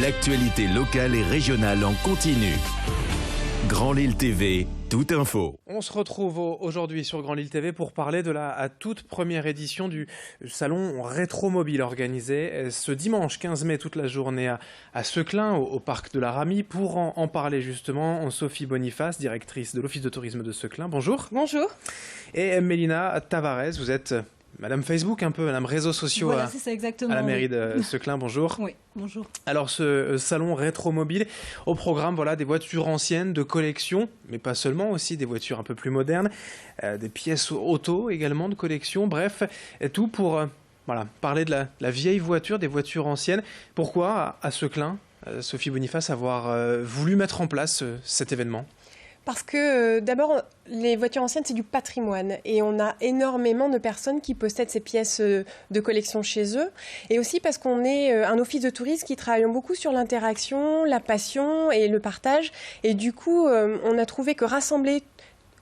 L'actualité locale et régionale en continu. Grand Lille TV, toute info. On se retrouve aujourd'hui sur Grand Lille TV pour parler de la toute première édition du salon Rétromobile organisé ce dimanche 15 mai toute la journée à Seclin, au parc de la Ramie. Pour en parler justement, Sophie Boniface, directrice de l'Office de tourisme de Seclin. Bonjour. Bonjour. Et Mélina Tavares, vous êtes Madame Facebook, un peu Madame réseaux sociaux voilà, c'est ça, exactement, à la mairie de Seclin. Bonjour. Oui, bonjour. Alors ce salon Rétromobile, au programme voilà, des voitures anciennes de collection, mais pas seulement, aussi des voitures un peu plus modernes, des pièces auto également de collection, bref, tout pour voilà, parler de la vieille voiture, des voitures anciennes. Pourquoi à Seclin, Sophie Boniface, avoir voulu mettre en place cet événement ? Parce que d'abord, les voitures anciennes, c'est du patrimoine et on a énormément de personnes qui possèdent ces pièces de collection chez eux. Et aussi parce qu'on est un office de tourisme qui travaille beaucoup sur l'interaction, la passion et le partage. Et du coup, on a trouvé que rassembler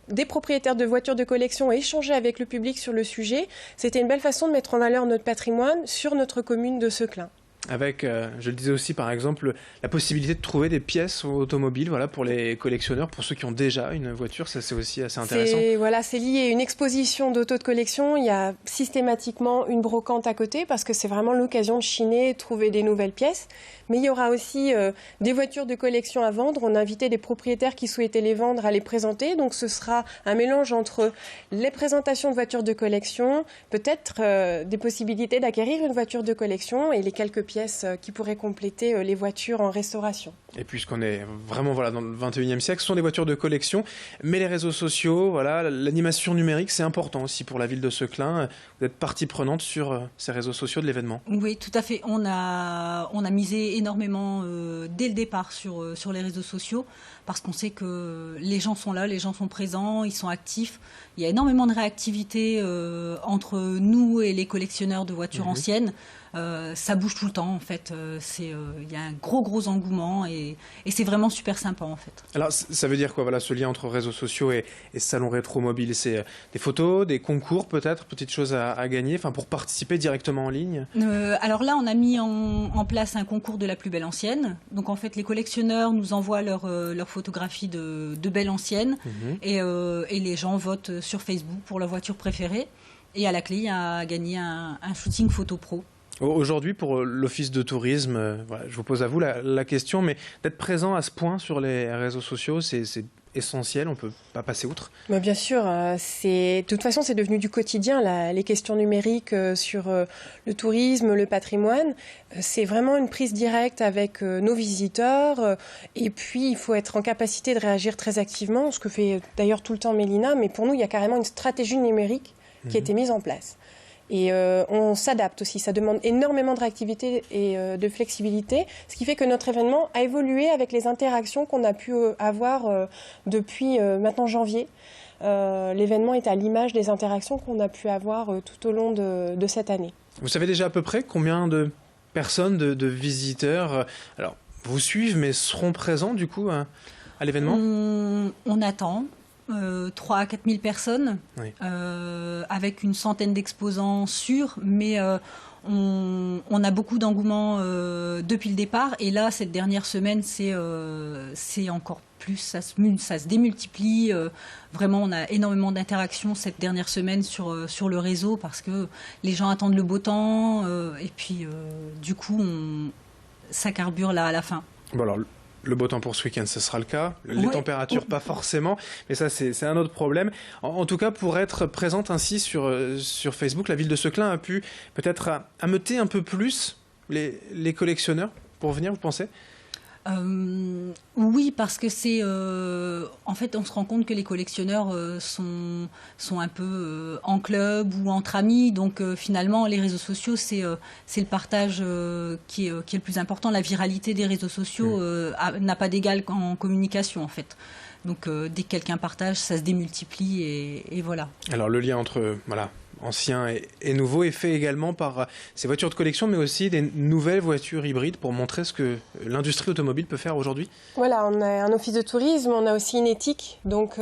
des propriétaires de voitures de collection et échanger avec le public sur le sujet, c'était une belle façon de mettre en valeur notre patrimoine sur notre commune de Seclin. Avec, je le disais aussi par exemple, la possibilité de trouver des pièces automobiles voilà, pour les collectionneurs, pour ceux qui ont déjà une voiture, ça c'est aussi assez intéressant. C'est lié à une exposition d'auto de collection, il y a systématiquement une brocante à côté parce que c'est vraiment l'occasion de chiner, de trouver des nouvelles pièces. Mais il y aura aussi des voitures de collection à vendre, on a invité des propriétaires qui souhaitaient les vendre à les présenter, donc ce sera un mélange entre les présentations de voitures de collection, peut-être des possibilités d'acquérir une voiture de collection et les quelques pièces qui pourraient compléter les voitures en restauration. Et puisqu'on est vraiment voilà, dans le 21e siècle, ce sont des voitures de collection, mais les réseaux sociaux, voilà, l'animation numérique, c'est important aussi pour la ville de Seclin. Vous êtes partie prenante sur ces réseaux sociaux de l'événement. Oui, tout à fait. On a misé énormément dès le départ sur les réseaux sociaux parce qu'on sait que les gens sont là, les gens sont présents, ils sont actifs. Il y a énormément de réactivité entre nous et les collectionneurs de voitures anciennes. Ça bouge tout le temps en fait, il y a un gros engouement et c'est vraiment super sympa en fait. Alors ça veut dire quoi voilà, ce lien entre réseaux sociaux et salon rétromobile, c'est des photos, des concours peut-être, petites choses à gagner, enfin pour participer directement en ligne? Alors là on a mis en place un concours de la plus belle ancienne, donc en fait les collectionneurs nous envoient leurs photographies de belles anciennes et les gens votent sur Facebook pour leur voiture préférée et à la clé il y a à gagner un shooting photo pro. Aujourd'hui, pour l'Office de tourisme, voilà, je vous pose à vous la question, mais d'être présent à ce point sur les réseaux sociaux, c'est essentiel, on ne peut pas passer outre. Mais bien sûr, de toute façon, c'est devenu du quotidien, les questions numériques sur le tourisme, le patrimoine. C'est vraiment une prise directe avec nos visiteurs. Et puis, il faut être en capacité de réagir très activement, ce que fait d'ailleurs tout le temps Mélina. Mais pour nous, il y a carrément une stratégie numérique qui a été mise en place. Et on s'adapte aussi, ça demande énormément de réactivité et de flexibilité, ce qui fait que notre événement a évolué avec les interactions qu'on a pu avoir depuis maintenant janvier. L'événement est à l'image des interactions qu'on a pu avoir tout au long de cette année. Vous savez déjà à peu près combien de personnes, de visiteurs, alors vous suivent mais seront présents du coup à l'événement? On attend. 3 à 4 000 personnes, oui. Avec une centaine d'exposants sûrs, mais on a beaucoup d'engouement depuis le départ. Et là, cette dernière semaine, c'est encore plus, ça se démultiplie. Vraiment, on a énormément d'interactions cette dernière semaine sur le réseau parce que les gens attendent le beau temps et puis du coup, ça carbure là à la fin. Bon alors, le beau temps pour ce week-end, ce sera le cas. Les températures, pas forcément. Mais ça, c'est un autre problème. En tout cas, pour être présente ainsi sur Facebook, la ville de Seclin a pu peut-être ameuter un peu plus les collectionneurs pour venir, vous pensez ? Oui, parce que en fait, on se rend compte que les collectionneurs sont un peu en club ou entre amis. Donc, finalement, les réseaux sociaux, c'est le partage qui est le plus important. La viralité des réseaux sociaux n'a pas d'égal en communication, en fait. Donc, dès que quelqu'un partage, ça se démultiplie et voilà. Alors, le lien entre ancien et nouveau est fait également par ces voitures de collection, mais aussi des nouvelles voitures hybrides pour montrer ce que l'industrie automobile peut faire aujourd'hui. Voilà, on a un office de tourisme, on a aussi une éthique, donc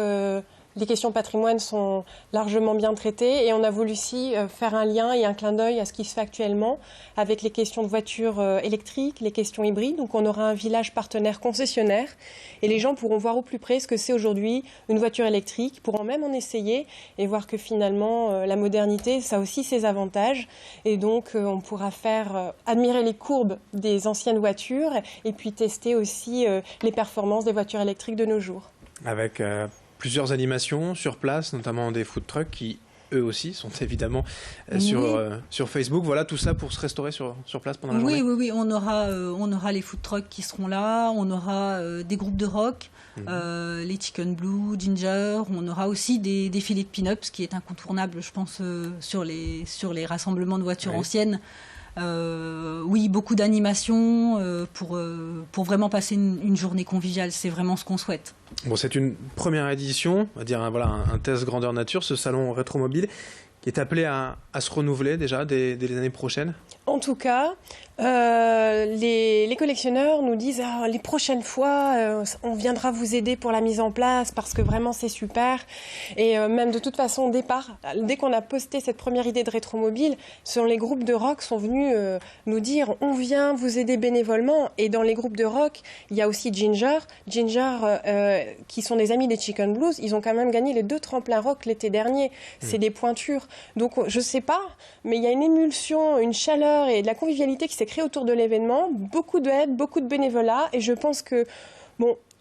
les questions patrimoine sont largement bien traitées et on a voulu aussi faire un lien et un clin d'œil à ce qui se fait actuellement avec les questions de voitures électriques, les questions hybrides. Donc on aura un village partenaire concessionnaire et les gens pourront voir au plus près ce que c'est aujourd'hui une voiture électrique, pourront même en essayer et voir que finalement la modernité, ça a aussi ses avantages. Et donc on pourra faire admirer les courbes des anciennes voitures et puis tester aussi les performances des voitures électriques de nos jours. Avec plusieurs animations sur place, notamment des food trucks qui, eux aussi, sont évidemment sur Facebook. Voilà, tout ça pour se restaurer sur place pendant la journée. Oui, on aura les food trucks qui seront là, on aura des groupes de rock, les Chicken Blue, Ginger, on aura aussi des défilés de pin-up, ce qui est incontournable, je pense, sur les rassemblements de voitures anciennes. Oui, beaucoup d'animations pour vraiment passer une journée conviviale, c'est vraiment ce qu'on souhaite. Bon, c'est une première édition, on va dire un test grandeur nature, ce salon rétromobile qui est appelé à se renouveler déjà dès les années prochaines. En tout cas, les collectionneurs nous disent les prochaines fois, on viendra vous aider pour la mise en place parce que vraiment c'est super. Et même de toute façon, au départ, dès qu'on a posté cette première idée de rétromobile, les groupes de rock sont venus nous dire on vient vous aider bénévolement. Et dans les groupes de rock, il y a aussi Ginger, qui sont des amis des Chicken Blues. Ils ont quand même gagné les 2 tremplins rock l'été dernier. C'est des pointures. Donc je sais pas, mais il y a une émulsion, une chaleur et de la convivialité qui s'est créée autour de l'événement, beaucoup d'aide, beaucoup de bénévolat, et je pense que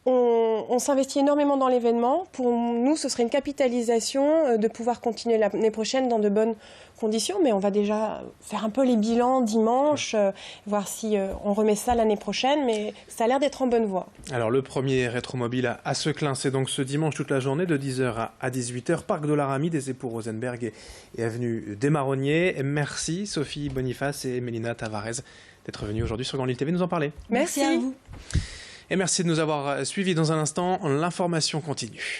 on s'investit énormément dans l'événement. Pour nous, ce serait une capitalisation de pouvoir continuer l'année prochaine dans de bonnes conditions, mais on va déjà faire un peu les bilans dimanche, voir si on remet ça l'année prochaine, mais ça a l'air d'être en bonne voie. Alors le premier rétromobile à Seclin, c'est donc ce dimanche toute la journée de 10h à 18h, parc de la Ramie, des Époux Rosenberg et avenue des Marronniers. Merci Sophie Boniface et Mélina Tavares d'être venues aujourd'hui sur Grand Lille TV nous en parler. Merci à vous. Et merci de nous avoir suivis. Dans un instant, l'information continue.